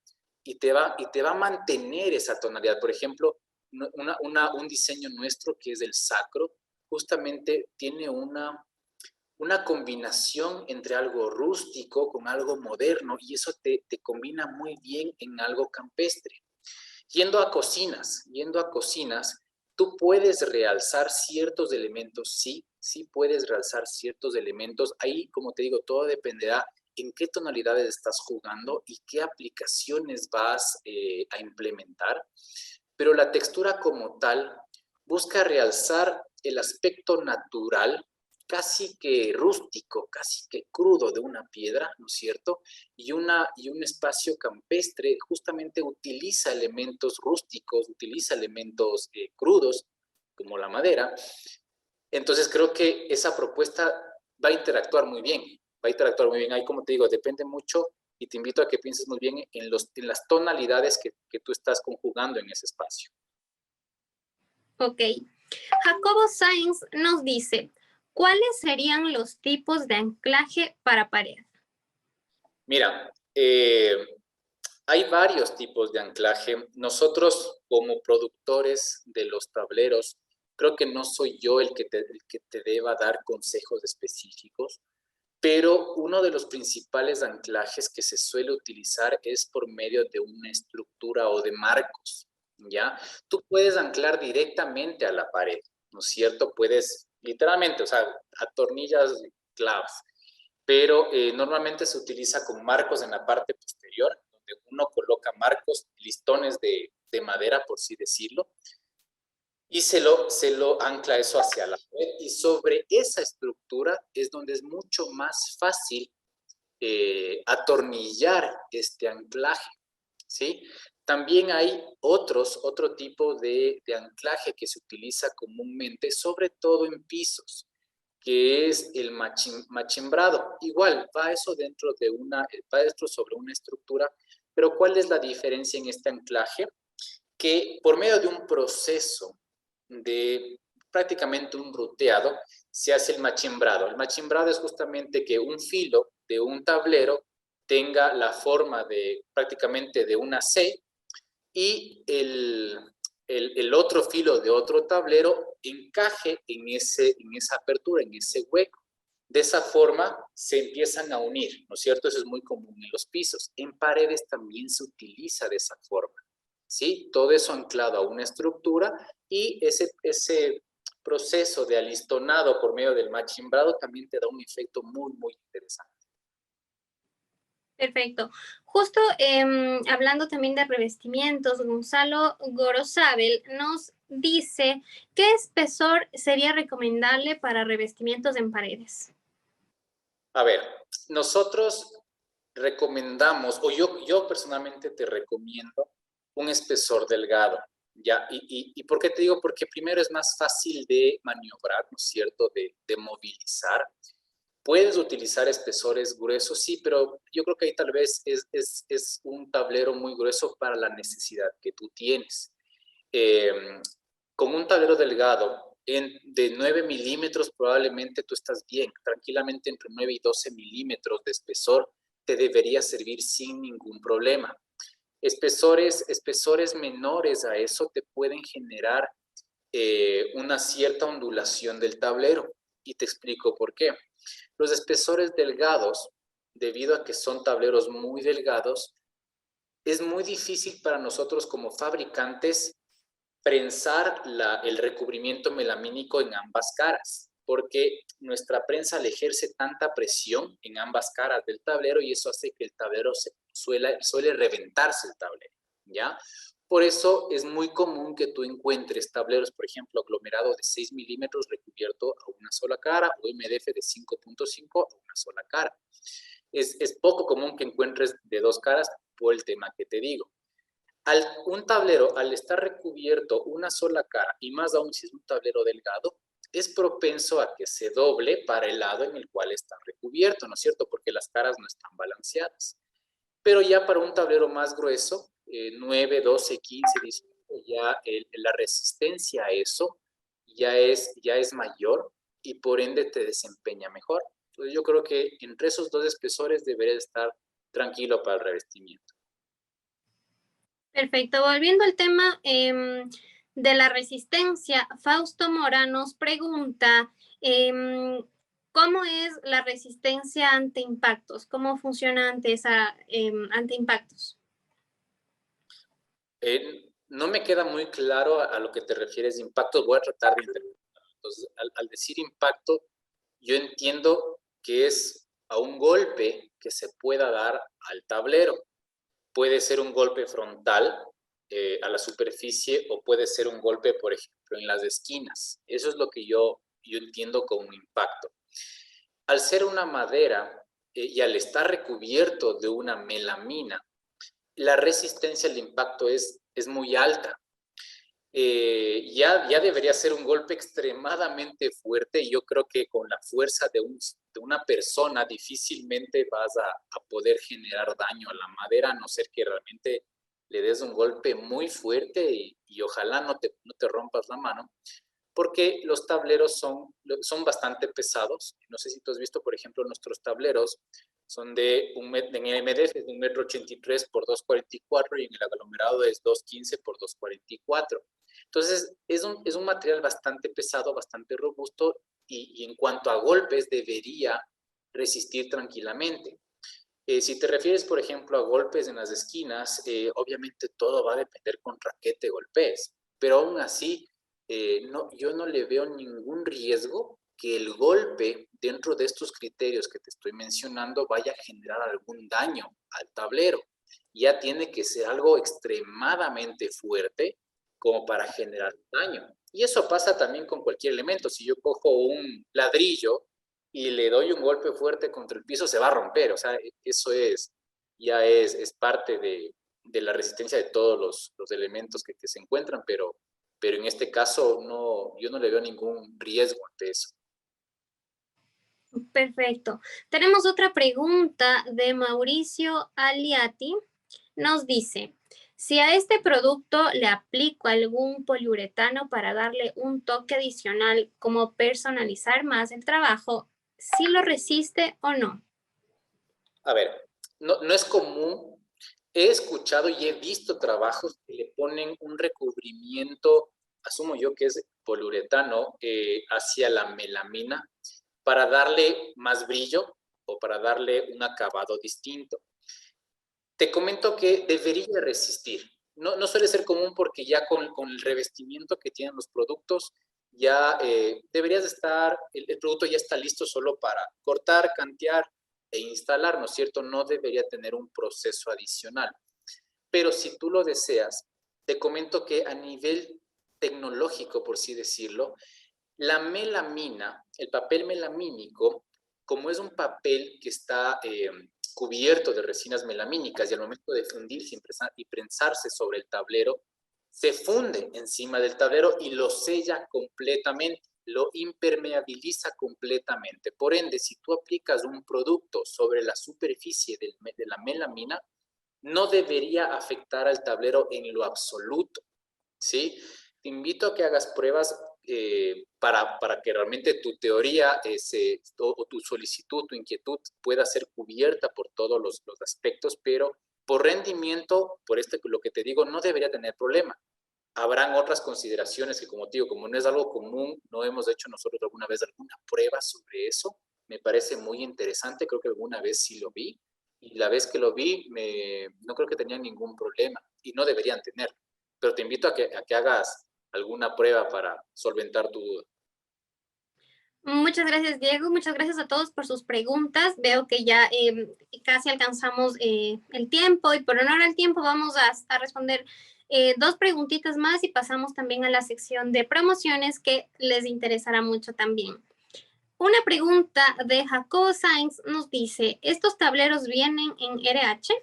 S2: Y te va a mantener esa tonalidad. Por ejemplo, un diseño nuestro que es el sacro, justamente tiene una combinación entre algo rústico con algo moderno y eso te combina muy bien en algo campestre. Yendo a cocinas, tú puedes realzar ciertos elementos, sí, sí puedes realzar ciertos elementos. Ahí, como te digo, todo dependerá en qué tonalidades estás jugando y qué aplicaciones vas a implementar. Pero la textura como tal busca realzar el aspecto natural, casi que rústico, casi que crudo de una piedra, ¿no es cierto? Y un espacio campestre justamente utiliza elementos rústicos, utiliza elementos crudos, como la madera. Entonces creo que esa propuesta va a interactuar muy bien, va a interactuar muy bien. Ahí, como te digo, depende mucho y te invito a que pienses muy bien en las tonalidades que tú estás conjugando en ese espacio.
S1: Ok. Jacobo Sainz nos dice, ¿cuáles serían los tipos de anclaje para pared?
S2: Mira, hay varios tipos de anclaje. Nosotros, como productores de los tableros, creo que no soy yo el que te deba dar consejos específicos, pero uno de los principales anclajes que se suele utilizar es por medio de una estructura o de marcos, ¿ya? Tú puedes anclar directamente a la pared, ¿no es cierto? Puedes, literalmente, o sea, atornillas clavos, pero normalmente se utiliza con marcos en la parte posterior, donde uno coloca marcos, listones de madera, por así decirlo, y se lo ancla eso hacia la pared. Y sobre esa estructura es donde es mucho más fácil atornillar este anclaje, ¿sí? También hay otro tipo de anclaje que se utiliza comúnmente, sobre todo en pisos, que es el machimbrado. Igual, va eso va esto sobre una estructura, pero ¿cuál es la diferencia en este anclaje? Que por medio de un proceso de prácticamente un ruteado, se hace el machimbrado. El machimbrado es justamente que un filo de un tablero tenga la forma de prácticamente de una C y el otro filo de otro tablero encaje en esa apertura, en ese hueco. De esa forma se empiezan a unir, ¿no es cierto? Eso es muy común en los pisos. En paredes también se utiliza de esa forma, ¿sí? Todo eso anclado a una estructura y proceso de alistonado por medio del machimbrado también te da un efecto muy, muy interesante.
S1: Perfecto. Justo hablando también de revestimientos, Gonzalo Gorosabel nos dice, ¿qué espesor sería recomendable para revestimientos en paredes?
S2: A ver, nosotros recomendamos, o yo personalmente te recomiendo un espesor delgado, ¿ya? ¿Y por qué te digo? Porque primero es más fácil de maniobrar, ¿no es cierto?, de movilizar. Puedes utilizar espesores gruesos, sí, pero yo creo que ahí tal vez es un tablero muy grueso para la necesidad que tú tienes. Eh, con un tablero delgado de 9 milímetros probablemente tú estás bien. Tranquilamente entre 9 y 12 milímetros de espesor te debería servir sin ningún problema. Espesores menores a eso te pueden generar una cierta ondulación del tablero. Y te explico por qué. Los espesores delgados, debido a que son tableros muy delgados, es muy difícil para nosotros como fabricantes prensar el recubrimiento melamínico en ambas caras, porque nuestra prensa le ejerce tanta presión en ambas caras del tablero y eso hace que el tablero suele reventarse el tablero, ¿ya? Por eso es muy común que tú encuentres tableros, por ejemplo, aglomerado de 6 milímetros recubierto a una sola cara o MDF de 5.5 a una sola cara. Es poco común que encuentres de dos caras por el tema que te digo. Un tablero, al estar recubierto una sola cara, y más aún si es un tablero delgado, es propenso a que se doble para el lado en el cual está recubierto, ¿no es cierto? Porque las caras no están balanceadas. Pero ya para un tablero más grueso, 9, 12, 15, 18, ya la resistencia a eso ya es mayor y por ende te desempeña mejor. Entonces yo creo que entre esos dos espesores debería estar tranquilo para el revestimiento.
S1: Perfecto. Volviendo al tema de la resistencia, Fausto Mora nos pregunta, ¿cómo es la resistencia ante impactos? ¿Cómo funciona ante impactos?
S2: No me queda muy claro a lo que te refieres de impacto, voy a tratar de interpretarlo. Entonces, al decir impacto, yo entiendo que es a un golpe que se pueda dar al tablero. Puede ser un golpe frontal a la superficie o puede ser un golpe, por ejemplo, en las esquinas. Eso es lo que yo entiendo como un impacto. Al ser una madera y al estar recubierto de una melamina, la resistencia al impacto es muy alta. Ya debería ser un golpe extremadamente fuerte y yo creo que con la fuerza de una persona difícilmente vas a poder generar daño a la madera, a no ser que realmente le des un golpe muy fuerte y ojalá no te rompas la mano, porque los tableros son bastante pesados. No sé si tú has visto, por ejemplo, nuestros tableros son en el MDF es de 1,83 m por 2,44 y en el aglomerado es 2,15 por 2,44. Entonces, es un material bastante pesado, bastante robusto y en cuanto a golpes debería resistir tranquilamente. Si te refieres, por ejemplo, a golpes en las esquinas, obviamente todo va a depender contra qué te golpees, pero aún así, yo no le veo ningún riesgo que el golpe dentro de estos criterios que te estoy mencionando vaya a generar algún daño al tablero. Ya tiene que ser algo extremadamente fuerte como para generar daño. Y eso pasa también con cualquier elemento. Si yo cojo un ladrillo y le doy un golpe fuerte contra el piso, se va a romper. O sea, eso es parte de la resistencia de todos los elementos que se encuentran, pero en este caso yo no le veo ningún riesgo ante eso.
S1: Perfecto. Tenemos otra pregunta de Mauricio Aliati. Nos dice, si a este producto le aplico algún poliuretano para darle un toque adicional como personalizar más el trabajo, ¿sí lo resiste o no?
S2: A ver, no es común. He escuchado y he visto trabajos que le ponen un recubrimiento, asumo yo que es poliuretano, hacia la melamina para darle más brillo o para darle un acabado distinto. Te comento que debería resistir. No suele ser común porque ya con el revestimiento que tienen los productos ya deberías estar, el producto ya está listo solo para cortar, cantear e instalar, ¿no es cierto? No debería tener un proceso adicional. Pero si tú lo deseas, te comento que a nivel tecnológico, por así decirlo, la melamina, el papel melamínico, como es un papel que está cubierto de resinas melamínicas y al momento de fundirse y prensarse sobre el tablero, se funde encima del tablero y lo sella completamente, lo impermeabiliza completamente. Por ende, si tú aplicas un producto sobre la superficie de la melamina, no debería afectar al tablero en lo absoluto, ¿sí? Te invito a que hagas pruebas para que realmente tu teoría o tu solicitud, tu inquietud pueda ser cubierta por todos los aspectos, pero por rendimiento, por lo que te digo, no debería tener problema. Habrán otras consideraciones que, como te digo, como no es algo común, no hemos hecho nosotros alguna vez alguna prueba sobre eso. Me parece muy interesante, creo que alguna vez sí lo vi, y la vez que lo vi, no creo que tenían ningún problema, y no deberían tener. Pero te invito a que hagas alguna prueba para solventar tu duda.
S1: Muchas gracias, Diego. Muchas gracias a todos por sus preguntas. Veo que ya casi alcanzamos el tiempo y por honor al tiempo vamos a responder dos preguntitas más y pasamos también a la sección de promociones que les interesará mucho también. Una pregunta de Jacobo Sainz nos dice, ¿estos tableros vienen en RH?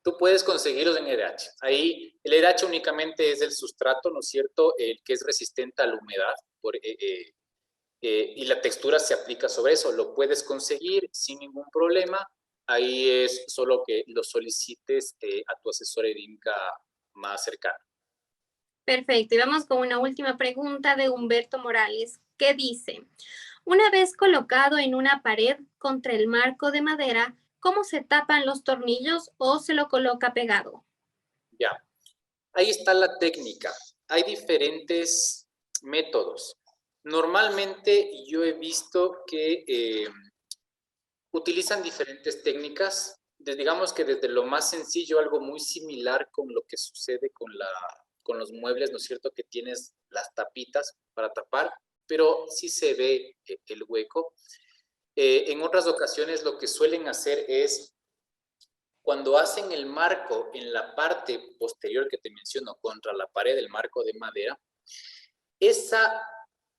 S2: Tú puedes conseguirlos en RH. Ahí el RH únicamente es el sustrato, ¿no es cierto? El que es resistente a la humedad y la textura se aplica sobre eso. Lo puedes conseguir sin ningún problema. Ahí es solo que lo solicites a tu asesor EDINCA más cercano.
S1: Perfecto. Y vamos con una última pregunta de Humberto Morales, que dice, una vez colocado en una pared contra el marco de madera, ¿cómo se tapan los tornillos o se lo coloca pegado?
S2: Ya, ahí está la técnica. Hay diferentes métodos. Normalmente yo he visto que utilizan diferentes técnicas, digamos que desde lo más sencillo, algo muy similar con lo que sucede con los muebles, ¿no es cierto? Que tienes las tapitas para tapar, pero sí se ve el hueco. En otras ocasiones lo que suelen hacer es, cuando hacen el marco en la parte posterior que te menciono, contra la pared del marco de madera, esa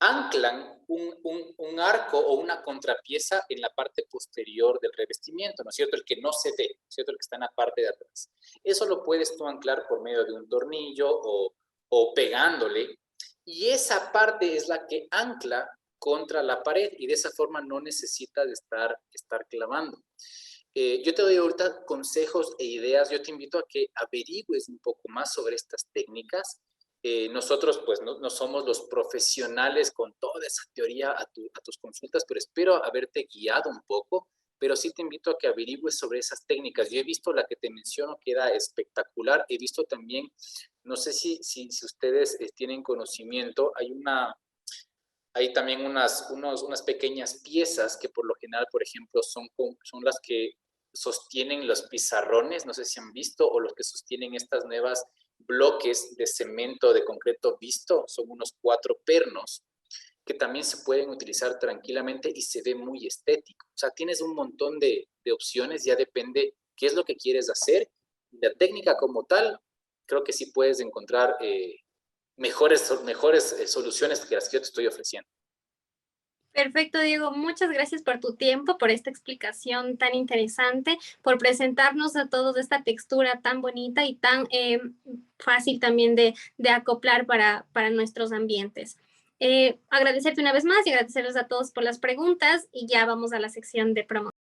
S2: anclan un arco o una contrapieza en la parte posterior del revestimiento, ¿no es cierto? El que no se ve, ¿no es cierto? El que está en la parte de atrás. Eso lo puedes tú anclar por medio de un tornillo o pegándole, y esa parte es la que ancla contra la pared y de esa forma no necesitas de estar clavando. Yo te doy ahorita consejos e ideas. Yo te invito a que averigües un poco más sobre estas técnicas. Nosotros pues no somos los profesionales con toda esa teoría a tus consultas, pero espero haberte guiado un poco, pero sí te invito a que averigües sobre esas técnicas. Yo he visto la que te menciono, queda espectacular. He visto también, no sé si ustedes tienen conocimiento, hay también unas pequeñas piezas que por lo general, por ejemplo, son las que sostienen los pizarrones, no sé si han visto, o los que sostienen estas nuevas bloques de cemento, de concreto visto, son unos 4 pernos que también se pueden utilizar tranquilamente y se ve muy estético. O sea, tienes un montón de opciones, ya depende qué es lo que quieres hacer. La técnica como tal, creo que sí puedes encontrar mejores soluciones que las que yo te estoy ofreciendo.
S1: Perfecto, Diego. Muchas gracias por tu tiempo, por esta explicación tan interesante, por presentarnos a todos esta textura tan bonita y tan fácil también de acoplar para nuestros ambientes. Agradecerte una vez más y agradecerles a todos por las preguntas y ya vamos a la sección de promoción.